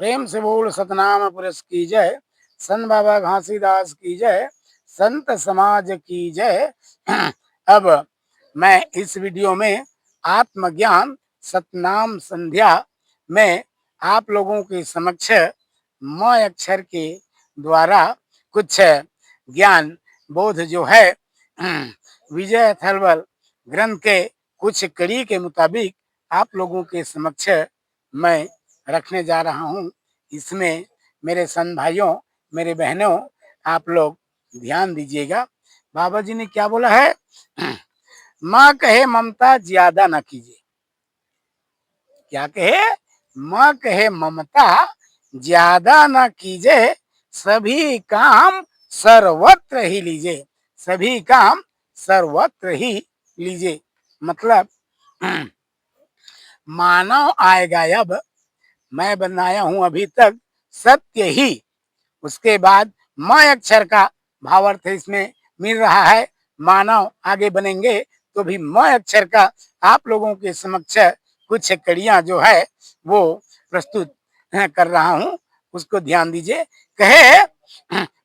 प्रेम से बोल सतनाम पुरुष की जय। संत बाबा घासीदास की जय। संत समाज की जय। अब मैं इस वीडियो में आत्मज्ञान सतनाम संध्या में आप लोगों के समक्ष म अक्षर के द्वारा कुछ ज्ञान बोध जो है विजय थर्वल ग्रंथ के कुछ कड़ी के मुताबिक आप लोगों के समक्ष मैं रखने जा रहा हूँ। इसमें मेरे संत भाइयों, मेरे बहनों, आप लोग ध्यान दीजिएगा। बाबा जी ने क्या बोला है? माँ कहे ममता ज्यादा ना कीजिए। क्या कहे? माँ कहे ममता ज्यादा ना कीजिए, सभी काम सर्वत्र ही लीजिए। सभी काम सर्वत्र ही लीजिए मतलब मानव आएगा अब, मैं बनाया हूं अभी तक सत्य ही, उसके बाद मैं अक्षर का भावार्थ इसमें मिल रहा है। मानव आगे बनेंगे तो भी मैं अक्षर का आप लोगों के समक्ष कुछ कड़ियां जो है वो प्रस्तुत कर रहा हूं, उसको ध्यान दीजिए। कहे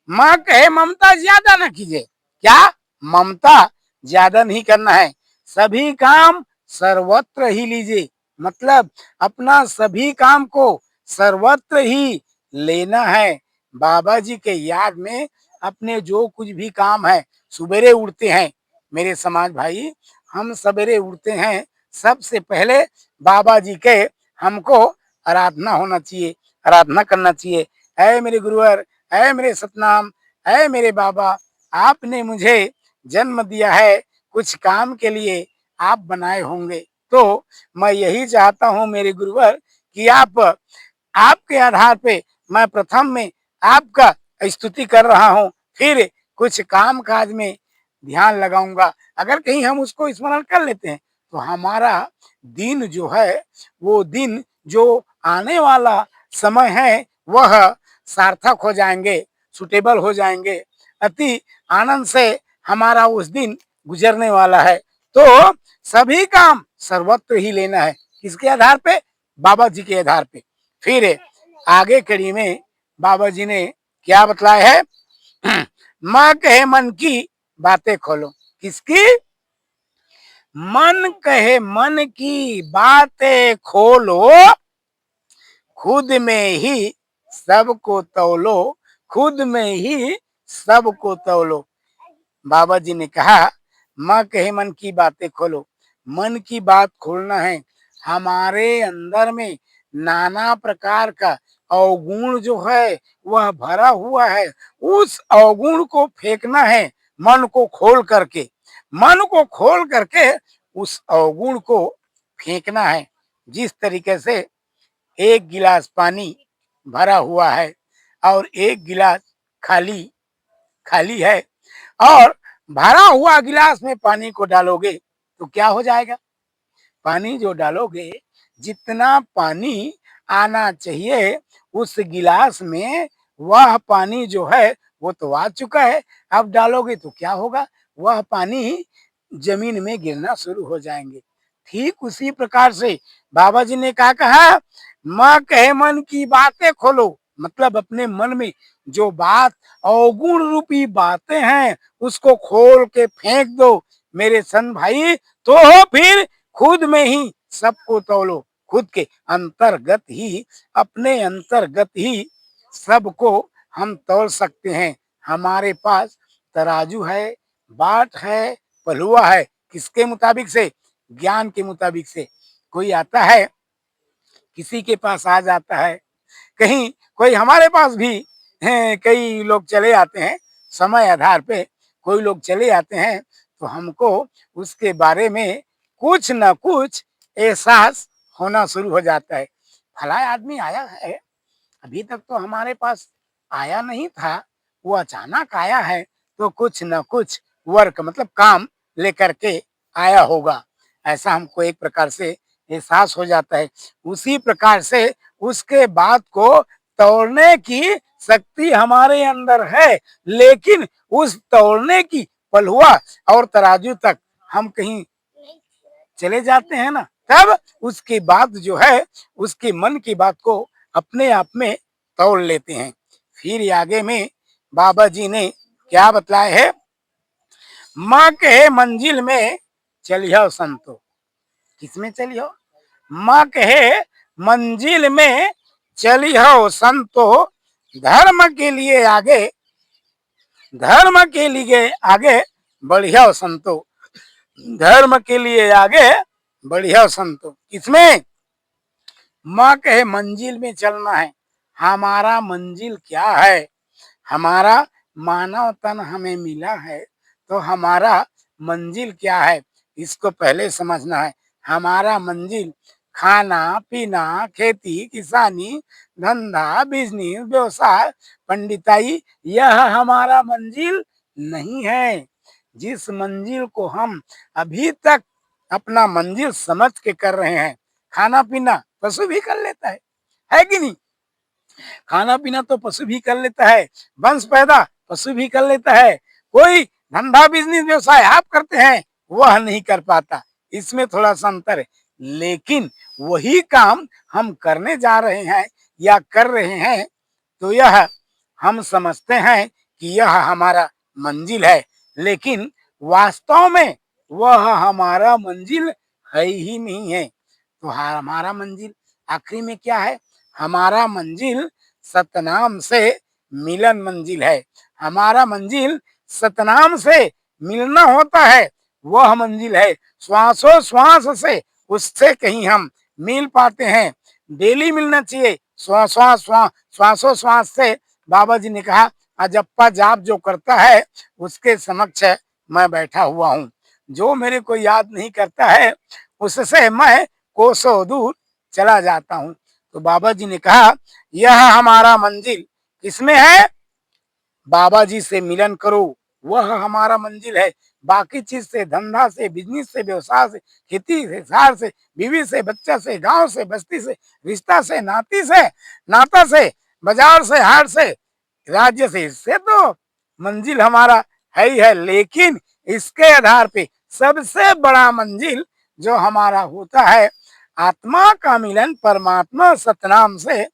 माँ कहे ममता ज्यादा ना कीजिए। क्या? ममता ज्यादा नहीं करना है, सभी काम सर्वत्र ही लीजिए। मतलब अपना सभी काम को सर्वत्र ही लेना है। बाबा जी के याद में अपने जो कुछ भी काम है, सुबेरे उठते हैं मेरे समाज भाई, हम सवेरे उठते हैं, सबसे पहले बाबा जी के हमको आराधना होना चाहिए, आराधना करना चाहिए। ऐ मेरे गुरुवर, ऐ मेरे सतनाम, ऐ मेरे बाबा, आपने मुझे जन्म दिया है, कुछ काम के लिए आप बनाए होंगे, तो मैं यही चाहता हूँ मेरे गुरुवर कि आपके आधार पे मैं प्रथम में आपका स्तुति कर रहा हूँ, फिर कुछ काम काज में ध्यान लगाऊंगा। अगर कहीं हम उसको स्मरण कर लेते हैं तो हमारा दिन जो है, वो दिन जो आने वाला समय है वह सार्थक हो जाएंगे, सुटेबल हो जाएंगे, अति आनंद से हमारा उस दिन गुजरने वाला है। तो सभी काम सर्वत्र ही लेना है। किसके आधार पे? बाबा जी के आधार पे। फिर आगे कड़ी में बाबा जी ने क्या बतलाया है? माँ कहे मन की बातें खोलो। किसकी? मन कहे मन की बातें खोलो, खुद में ही सबको तौलो, खुद में ही सबको तौलो। बाबा जी ने कहा माँ कहे मन की बातें खोलो, मन की बात खोलना है। हमारे अंदर में नाना प्रकार का अवगुण जो है वह भरा हुआ है, उस अवगुण को फेंकना है। मन को खोल करके, मन को खोल करके उस अवगुण को फेंकना है। जिस तरीके से एक गिलास पानी भरा हुआ है और एक गिलास खाली खाली है, और भरा हुआ गिलास में पानी को डालोगे तो क्या हो जाएगा? पानी जो डालोगे, जितना पानी आना चाहिए उस गिलास में, वह पानी जो है वो तो आ चुका है। अब डालोगे तो क्या होगा? वह पानी जमीन में गिरना शुरू हो जाएंगे। ठीक उसी प्रकार से बाबा जी ने क्या कहा? माँ कहे मन की बातें खोलो, मतलब अपने मन में जो बात अवगुण रूपी बातें हैं उसको खोल के फेंक दो मेरे संत भाई, तो फिर खुद में ही सबको तौलो। खुद के अंतर्गत ही, अपने अंतर्गत ही सबको हम तौल सकते हैं। हमारे पास तराजू है, बाट है, पलुआ है। किसके मुताबिक से? ज्ञान के मुताबिक से। कोई आता है, किसी के पास आ जाता है, कहीं कोई हमारे पास भी हैं, कई लोग चले आते हैं समय आधार पे, कोई लोग चले आते हैं तो हमको उसके बारे में कुछ न कुछ एहसास होना शुरू हो जाता है। फला आदमी आया है, अभी तक तो हमारे पास आया नहीं था, वो अचानक आया है तो कुछ न कुछ वर्क मतलब काम लेकर के आया होगा, ऐसा हमको एक प्रकार से एहसास हो जाता है। उसी प्रकार से उसके बात को तोड़ने की शक्ति हमारे अंदर है, लेकिन उस तोड़ने की पलहुआ और तराजू तक हम कहीं चले जाते हैं ना, तब उसकी बात जो है, उसके मन की बात को अपने आप में तोड़ लेते हैं। फिर आगे में बाबा जी ने क्या बतलाया है, माँ कहे मंजिल में चलियो संतो। किसमें चलियो? माँ कहे मंजिल में चलियो संतो, धर्म के लिए आगे, धर्म के लिए आगे बढ़िया संतो, धर्म के लिए आगे बढ़िया संतो। किसमें? माँ कहे मंजिल में चलना है। हमारा मंजिल क्या है? हमारा मानव तन हमें मिला है, तो हमारा मंजिल क्या है इसको पहले समझना है। हमारा मंजिल खाना पीना, खेती किसानी, धंधा बिजनेस व्यवसाय पंडिताई, यह हमारा मंजिल नहीं है। जिस मंजिल को हम अभी तक अपना मंजिल समझ के कर रहे हैं, खाना पीना पशु भी कर लेता है कि नहीं? खाना पीना तो पशु भी कर लेता है, वंश पैदा पशु भी कर लेता है। कोई धंधा बिजनेस व्यवसाय आप करते हैं, वह नहीं कर पाता। इसमें थोड़ा सा अंतर है, लेकिन वही काम हम करने जा रहे हैं या कर रहे हैं, तो यह हम समझते हैं कि यह हमारा मंजिल है, लेकिन वास्तव में वह हमारा मंजिल है ही नहीं है। तो हमारा मंजिल आखिरी में क्या है? हमारा मंजिल सतनाम से मिलन मंजिल है। हमारा मंजिल सतनाम से मिलना होता है, वह मंजिल है। श्वासों श्वास से उससे कहीं हम मिल पाते हैं। डेली मिलना चाहिए श्वासों श्वास से। बाबा जी ने कहा, अजप्पा जाप जो करता है उसके समक्ष मैं बैठा हुआ हूँ। जो मेरे को याद नहीं करता है, उससे मैं कोसों दूर चला जाता हूँ। तो बाबा जी ने कहा, यह हमारा मंजिल किसमें है? बाबा जी से मिलन करो, वह हमारा मंजिल है। बाकी चीज से, धंधा से, बिजनेस से, व्यवसाय से, खेती से, शहर से, बीवी से, बच्चा से, गांव से, बस्ती से, रिश्ता से, नाती से, नाता से, बाजार से, हाट से, राज्य से, इससे तो मंजिल हमारा है ही है। लेकिन इसके आधार पे सबसे बड़ा मंजिल जो हमारा होता है, आत्मा का मिलन परमात्मा सतनाम से,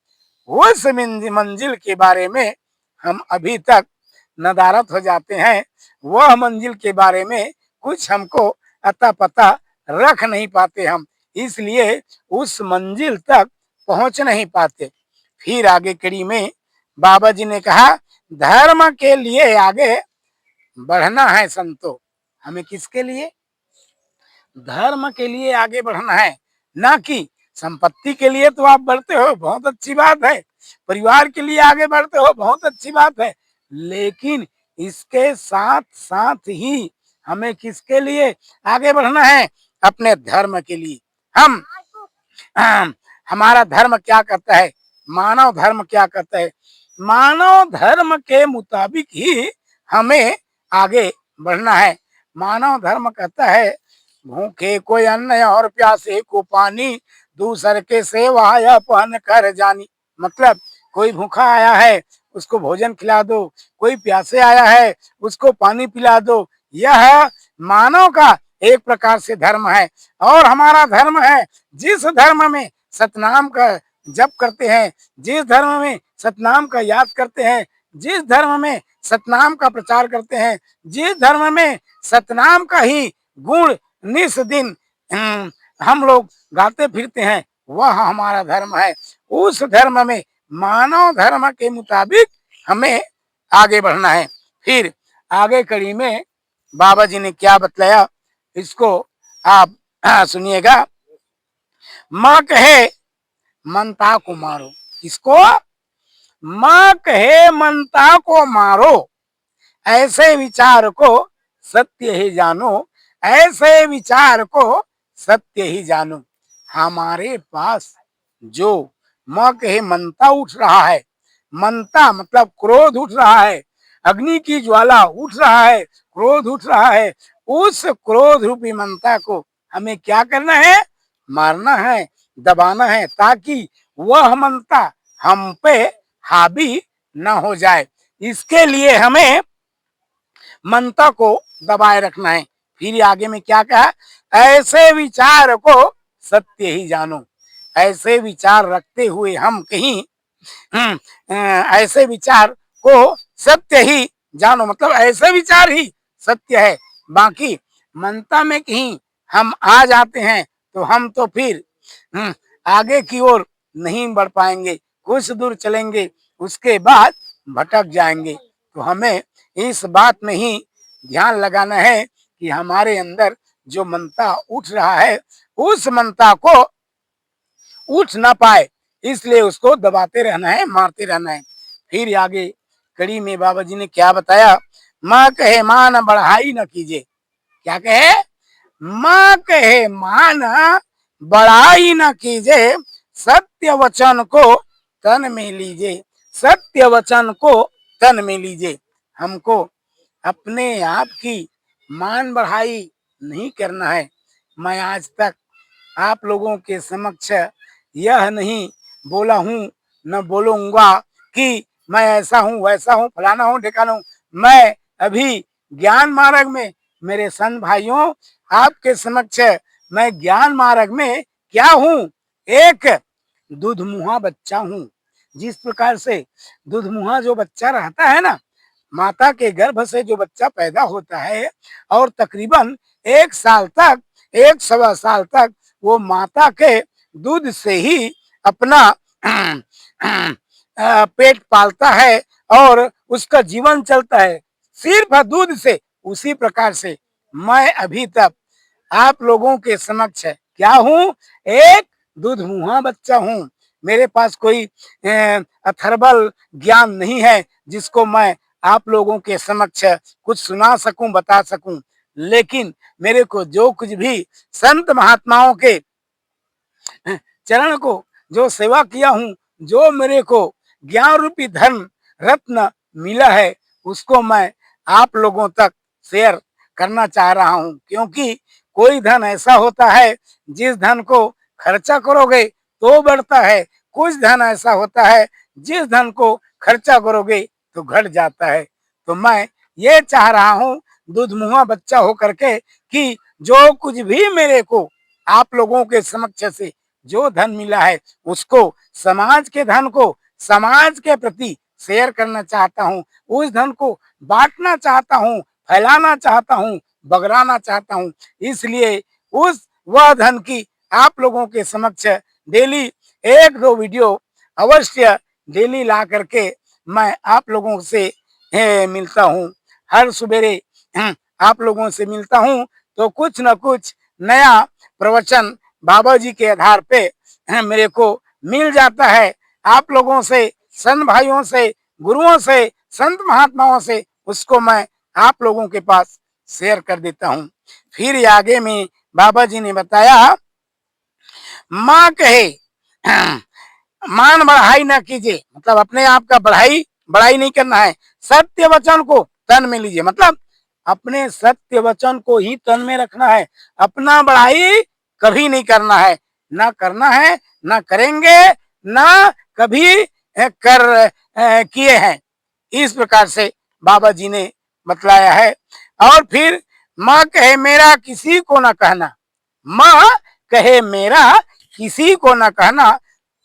उस मंजिल के बारे में हम अभी तक नदारत हो जाते हैं। वह मंजिल के बारे में कुछ हमको अता पता रख नहीं पाते हम, इसलिए उस मंजिल तक पहुंच नहीं पाते। फिर आगे कड़ी में बाबा जी ने कहा, धर्म के लिए आगे बढ़ना है संतो। हमें किसके लिए? धर्म के लिए आगे बढ़ना है, ना कि संपत्ति के लिए। तो आप बढ़ते हो, बहुत अच्छी बात है। परिवार के लिए आगे बढ़ते हो, बहुत अच्छी बात है। लेकिन इसके साथ साथ ही हमें किसके लिए आगे बढ़ना है? अपने धर्म के लिए। हम हमारा धर्म क्या कहता है? मानव धर्म क्या कहता है? मानव धर्म के मुताबिक ही हमें आगे बढ़ना है। मानव धर्म कहता है, भूखे को अन्न और प्यासे को पानी, दूसर के सेवा अपन कर जानी। मतलब कोई भूखा आया है, उसको भोजन खिला दो, कोई प्यासे आया है, उसको पानी पिला दो। यह मानव का एक प्रकार से धर्म है। और हमारा धर्म है, जिस धर्म में सतनाम का जप करते हैं, जिस धर्म में सतनाम का याद करते हैं, जिस धर्म में सतनाम का प्रचार करते हैं, जिस धर्म में सतनाम का ही गुण निस दिन हम लोग गाते फिरते हैं, वह हमारा धर्म है। उस धर्म में, मानव धर्म के मुताबिक हमें आगे बढ़ना है। फिर आगे कड़ी में बाबा जी ने क्या बतलाया, इसको आप सुनिएगा। माँ कहे मनता को मारो। किसको? माँ कहे मनता को मारो, ऐसे विचार को सत्य ही जानो, ऐसे विचार को सत्य ही जानो। हमारे पास जो माँ कहे मनता उठ रहा है, मनता मतलब क्रोध उठ रहा है, अग्नि की ज्वाला उठ रहा है, क्रोध उठ रहा है। उस क्रोध रूपी मनता को हमें क्या करना है? मारना है, दबाना है, ताकि वह मनता हम पे हावी न हो जाए। इसके लिए हमें मनता को दबाए रखना है। फिर आगे में क्या कहा? ऐसे विचार को सत्य ही जानो, ऐसे विचार रखते हुए हम कहीं ऐसे विचार को सत्य ही जानो, मतलब ऐसे विचार ही सत्य है। बाकी मनता में कहीं हम आ जाते हैं तो हम तो फिर आगे की ओर नहीं बढ़ पाएंगे, कुछ दूर चलेंगे उसके बाद भटक जाएंगे। तो हमें इस बात में ही ध्यान लगाना है कि हमारे अंदर जो मनता उठ रहा है उस मनता को उठ ना पाए, इसलिए उसको दबाते रहना है, मारते रहना है। फिर आगे कड़ी में बाबा जी ने क्या बताया, माँ कहे मान बढ़ाई न कीजिए। क्या कहे, माँ कहे मान बढ़ाई न कीजिए, सत्य वचन को तन में लीजिए, सत्य वचन को तन में लीजिए। हमको अपने आप की मान बढ़ाई नहीं करना है। मैं आज तक आप लोगों के समक्ष यह नहीं बोला हूँ, न बोलूंगा कि मैं ऐसा हूँ, वैसा हूँ, फलाना हूँ, ढिकाना हूँ। मैं अभी ज्ञान मार्ग में, मेरे संत भाइयों, आपके समक्ष मैं ज्ञान मार्ग में क्या हूँ, एक दूधमुहा बच्चा हूँ। जिस प्रकार से दूधमुहा जो बच्चा रहता है ना, माता के गर्भ से जो बच्चा पैदा होता है और तकरीबन 1 साल तक, 1 सवा साल तक वो माता के दूध से ही अपना पेट पालता है और उसका जीवन चलता है सिर्फ दूध से। उसी प्रकार से मैं अभी तक आप लोगों के समक्ष क्या हूँ, एक दूधमुहा बच्चा हूँ। मेरे पास कोई अथर्वल ज्ञान नहीं है जिसको मैं आप लोगों के समक्ष कुछ सुना सकूं, बता सकूं। लेकिन मेरे को जो कुछ भी संत महात्माओं के चरण को जो सेवा किया हूँ, जो मेरे को ज्ञान रूपी धन रत्न मिला है, उसको मैं आप लोगों तक शेयर करना चाह रहा हूँ। क्योंकि कोई धन ऐसा होता है जिस धन को खर्चा करोगे तो बढ़ता है, कुछ धन ऐसा होता है जिस धन को खर्चा करोगे तो घट जाता है। तो मैं ये चाह रहा हूँ दूधमुहा बच्चा हो करके कि जो कुछ भी मेरे को आप लोगों के समक्ष से जो धन मिला है उसको, समाज के धन को समाज के प्रति शेयर करना चाहता हूँ, उस धन को बांटना चाहता हूँ, फैलाना चाहता हूँ, बगराना चाहता हूँ। इसलिए उस वह धन की आप लोगों के समक्ष डेली 1-2 वीडियो अवश्य डेली ला करके मैं आप लोगों से मिलता हूँ। हर सुबेरे आप लोगों से मिलता हूँ तो कुछ न कुछ नया प्रवचन बाबा जी के आधार पे मेरे को मिल जाता है। आप लोगों से, संत भाइयों से, गुरुओं से, संत महात्माओं से उसको मैं आप लोगों के पास शेयर कर देता हूँ। फिर आगे में बाबा जी ने बताया, माँ कहे मान बढ़ाई ना कीजिए, मतलब अपने आप का बढ़ाई नहीं करना है। सत्य वचन को तन में लीजिए, मतलब अपने सत्य वचन को ही तन में रखना है, अपना बढ़ाई कभी नहीं करना है, ना करना है, ना करेंगे, ना कभी कर किए हैं। इस प्रकार से बाबा जी ने बतलाया है। और फिर माँ कहे मेरा किसी को ना कहना, माँ कहे मेरा किसी को ना कहना,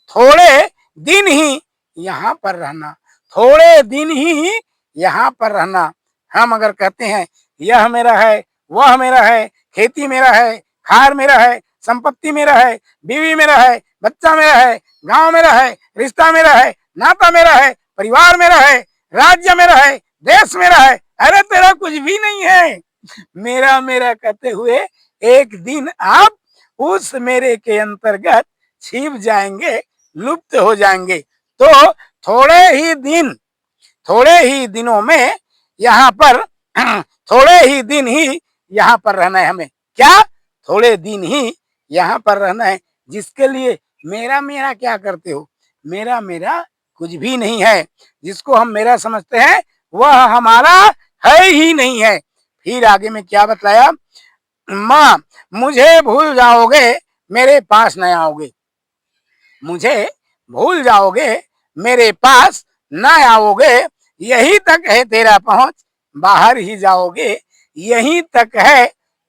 थोड़े दिन ही यहाँ पर रहना, थोड़े दिन ही यहाँ पर रहना। हम अगर कहते हैं यह मेरा है, वह मेरा है, खेती मेरा है, खार मेरा है, संपत्ति मेरा है, बीवी मेरा है, बच्चा मेरा है, गांव मेरा है, रिश्ता मेरा है, नाता मेरा है, परिवार मेरा है, राज्य मेरा है, देश मेरा है, अरे तेरा कुछ भी नहीं है। मेरा मेरा कहते हुए एक दिन आप उस मेरे के अंतर्गत छिप जाएंगे, लुप्त हो जाएंगे। तो थोड़े ही दिनों में यहाँ पर थोड़े ही दिन ही यहाँ पर रहना है हमें। क्या, थोड़े दिन ही यहाँ पर रहना है। जिसके लिए मेरा मेरा क्या करते हो, मेरा मेरा कुछ भी नहीं है। जिसको हम मेरा समझते हैं वह हमारा है ही नहीं है। फिर आगे में क्या बतलाया, माँ मुझे भूल जाओगे, मेरे पास न आओगे, मुझे भूल जाओगे, मेरे पास न आओगे, यही तक है तेरा पहुंच, बाहर ही जाओगे, यही तक है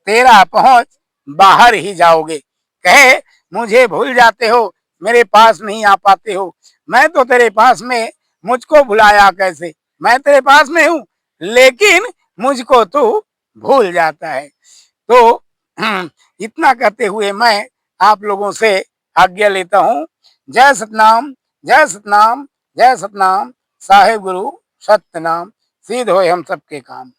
तेरा पहुंच, बाहर ही जाओगे। कहे मुझे भूल जाते हो, मेरे पास नहीं आ पाते हो। मैं तो तेरे पास में, मुझको भुलाया कैसे। मैं तेरे पास में हूँ लेकिन मुझको तू भूल जाता है। तो इतना कहते हुए मैं आप लोगों से आज्ञा लेता हूँ। जय सतनाम, जय सतनाम, जय सतनाम। साहेब गुरु सत्य नाम, सिद्ध होए हम सबके काम।